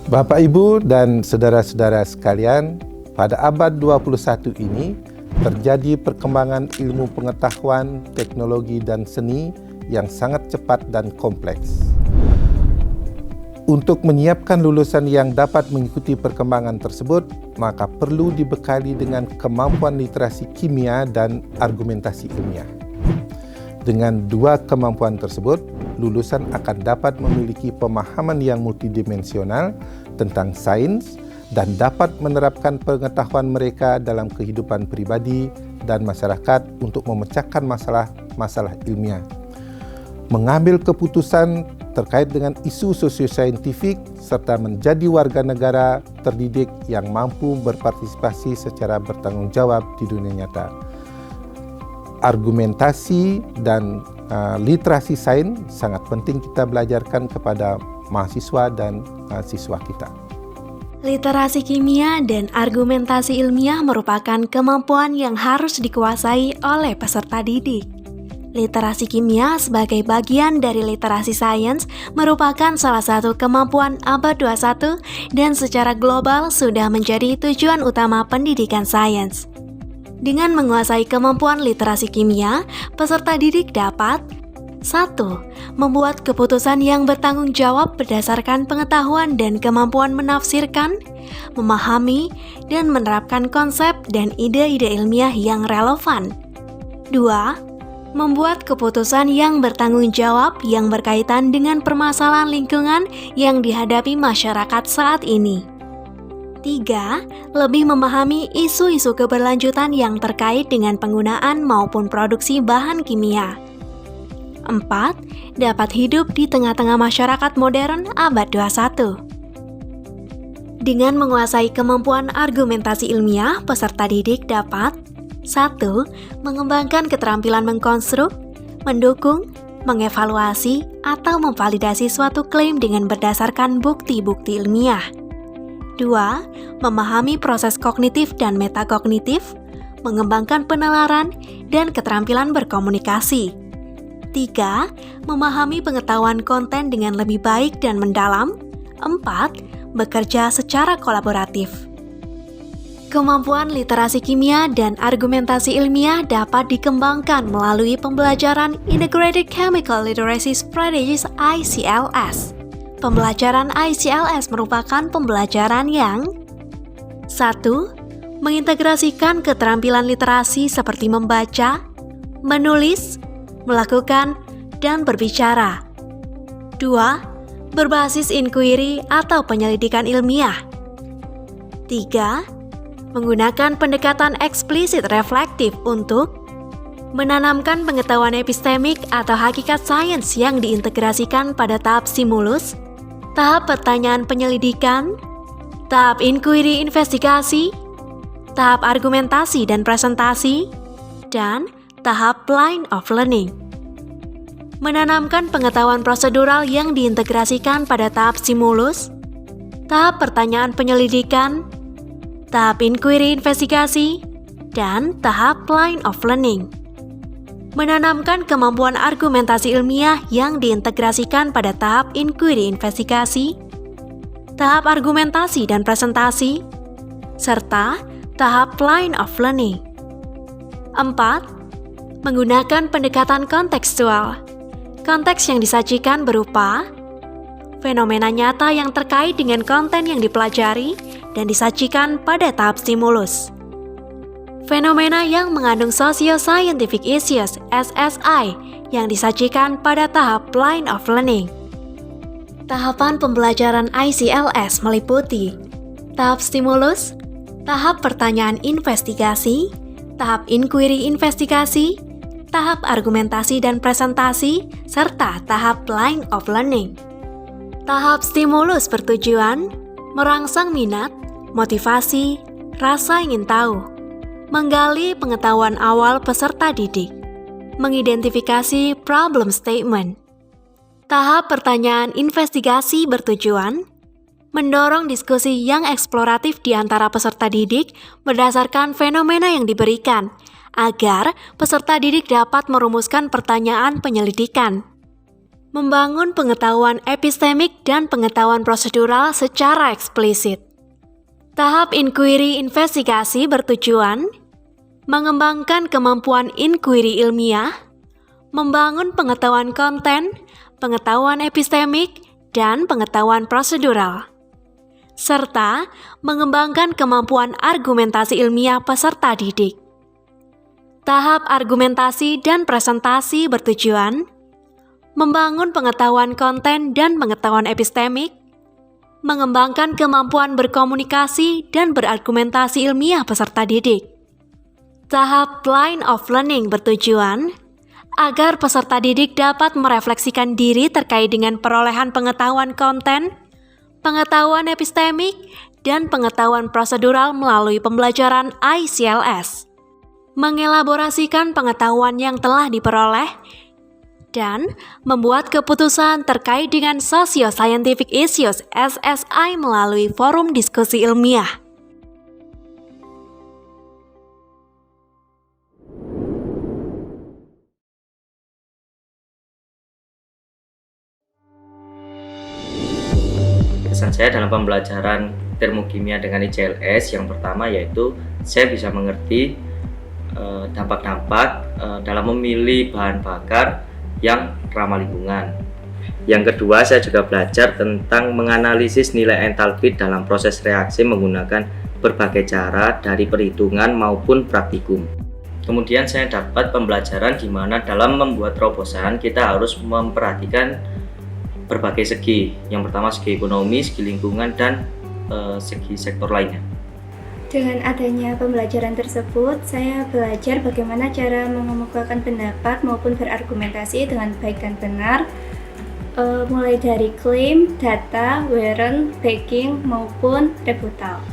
Bapak, Ibu, dan saudara-saudara sekalian, pada abad 21 ini terjadi perkembangan ilmu pengetahuan, teknologi, dan seni yang sangat cepat dan kompleks. Untuk menyiapkan lulusan yang dapat mengikuti perkembangan tersebut, maka perlu dibekali dengan kemampuan literasi kimia dan argumentasi ilmiah. Dengan dua kemampuan tersebut, lulusan akan dapat memiliki pemahaman yang multidimensional tentang sains dan dapat menerapkan pengetahuan mereka dalam kehidupan pribadi dan masyarakat untuk memecahkan masalah ilmiah, mengambil keputusan terkait dengan isu sosiosaintifik, serta menjadi warga negara terdidik yang mampu berpartisipasi secara bertanggung jawab di dunia nyata. Argumentasi dan literasi sains sangat penting kita belajarkan kepada mahasiswa dan siswa kita. Literasi kimia dan argumentasi ilmiah merupakan kemampuan yang harus dikuasai oleh peserta didik. Literasi kimia sebagai bagian dari literasi sains merupakan salah satu kemampuan abad 21 dan secara global sudah menjadi tujuan utama pendidikan sains. Dengan menguasai kemampuan literasi kimia, peserta didik dapat 1. Membuat keputusan yang bertanggung jawab berdasarkan pengetahuan dan kemampuan menafsirkan, memahami, dan menerapkan konsep dan ide-ide ilmiah yang relevan. 2. Membuat keputusan yang bertanggung jawab yang berkaitan dengan permasalahan lingkungan yang dihadapi masyarakat saat ini. 3. Lebih memahami isu-isu keberlanjutan yang terkait dengan penggunaan maupun produksi bahan kimia. 4. Dapat hidup di tengah-tengah masyarakat modern abad 21. Dengan menguasai kemampuan argumentasi ilmiah, peserta didik dapat 1. Mengembangkan keterampilan mengkonstruk, mendukung, mengevaluasi, atau memvalidasi suatu klaim dengan berdasarkan bukti-bukti ilmiah. 2. Memahami proses kognitif dan metakognitif, mengembangkan penalaran, dan keterampilan berkomunikasi. 3. Memahami pengetahuan konten dengan lebih baik dan mendalam. 4. Bekerja secara kolaboratif. Kemampuan literasi kimia dan argumentasi ilmiah dapat dikembangkan melalui pembelajaran Integrated Chemical Literacy Strategies (ICLS). Pembelajaran ICLS merupakan pembelajaran yang 1. Mengintegrasikan keterampilan literasi seperti membaca, menulis, melakukan, dan berbicara. 2. Berbasis inquiry atau penyelidikan ilmiah. 3. Menggunakan pendekatan eksplisit reflektif untuk menanamkan pengetahuan epistemik atau hakikat sains yang diintegrasikan pada tahap stimulus, tahap pertanyaan penyelidikan, tahap inquiry investigasi, tahap argumentasi dan presentasi, dan tahap line of learning. Menanamkan pengetahuan prosedural yang diintegrasikan pada tahap stimulus, tahap pertanyaan penyelidikan, tahap inquiry investigasi, dan tahap line of learning. Menanamkan kemampuan argumentasi ilmiah yang diintegrasikan pada tahap inquiry investigasi, tahap argumentasi dan presentasi, serta tahap line of learning. 4. Menggunakan pendekatan kontekstual. Konteks yang disajikan berupa fenomena nyata yang terkait dengan konten yang dipelajari dan disajikan pada tahap stimulus. Fenomena yang mengandung socio-scientific issues (SSI) yang disajikan pada tahap line of learning. Tahapan pembelajaran ICLS meliputi tahap stimulus, tahap pertanyaan investigasi, tahap inquiry investigasi, tahap argumentasi dan presentasi, serta tahap line of learning. Tahap stimulus bertujuan merangsang minat, motivasi, rasa ingin tahu, menggali pengetahuan awal peserta didik, mengidentifikasi problem statement. Tahap pertanyaan investigasi bertujuan mendorong diskusi yang eksploratif di antara peserta didik berdasarkan fenomena yang diberikan, agar peserta didik dapat merumuskan pertanyaan penyelidikan. Membangun pengetahuan epistemik dan pengetahuan prosedural secara eksplisit. Tahap inquiry investigasi bertujuan mengembangkan kemampuan inquiry ilmiah, membangun pengetahuan konten, pengetahuan epistemik, dan pengetahuan prosedural, serta mengembangkan kemampuan argumentasi ilmiah peserta didik. Tahap argumentasi dan presentasi bertujuan membangun pengetahuan konten dan pengetahuan epistemik, mengembangkan kemampuan berkomunikasi dan berargumentasi ilmiah peserta didik. Tahap line of learning bertujuan agar peserta didik dapat merefleksikan diri terkait dengan perolehan pengetahuan konten, pengetahuan epistemik, dan pengetahuan prosedural melalui pembelajaran ICLS, mengelaborasikan pengetahuan yang telah diperoleh, dan membuat keputusan terkait dengan socio-scientific issues SSI melalui forum diskusi ilmiah. Kesan saya dalam pembelajaran termokimia dengan ICLS yang pertama yaitu saya bisa mengerti dampak-dampak dalam memilih bahan bakar yang ramah lingkungan. Yang kedua, saya juga belajar tentang menganalisis nilai entalpi dalam proses reaksi menggunakan berbagai cara dari perhitungan maupun praktikum. Kemudian saya dapat pembelajaran di mana dalam membuat terobosan kita harus memperhatikan berbagai segi. Yang pertama segi ekonomi, segi lingkungan, dan segi sektor lainnya. Dengan adanya pembelajaran tersebut, saya belajar bagaimana cara mengemukakan pendapat maupun berargumentasi dengan baik dan benar, mulai dari klaim, data, warrant, backing, maupun rebuttal.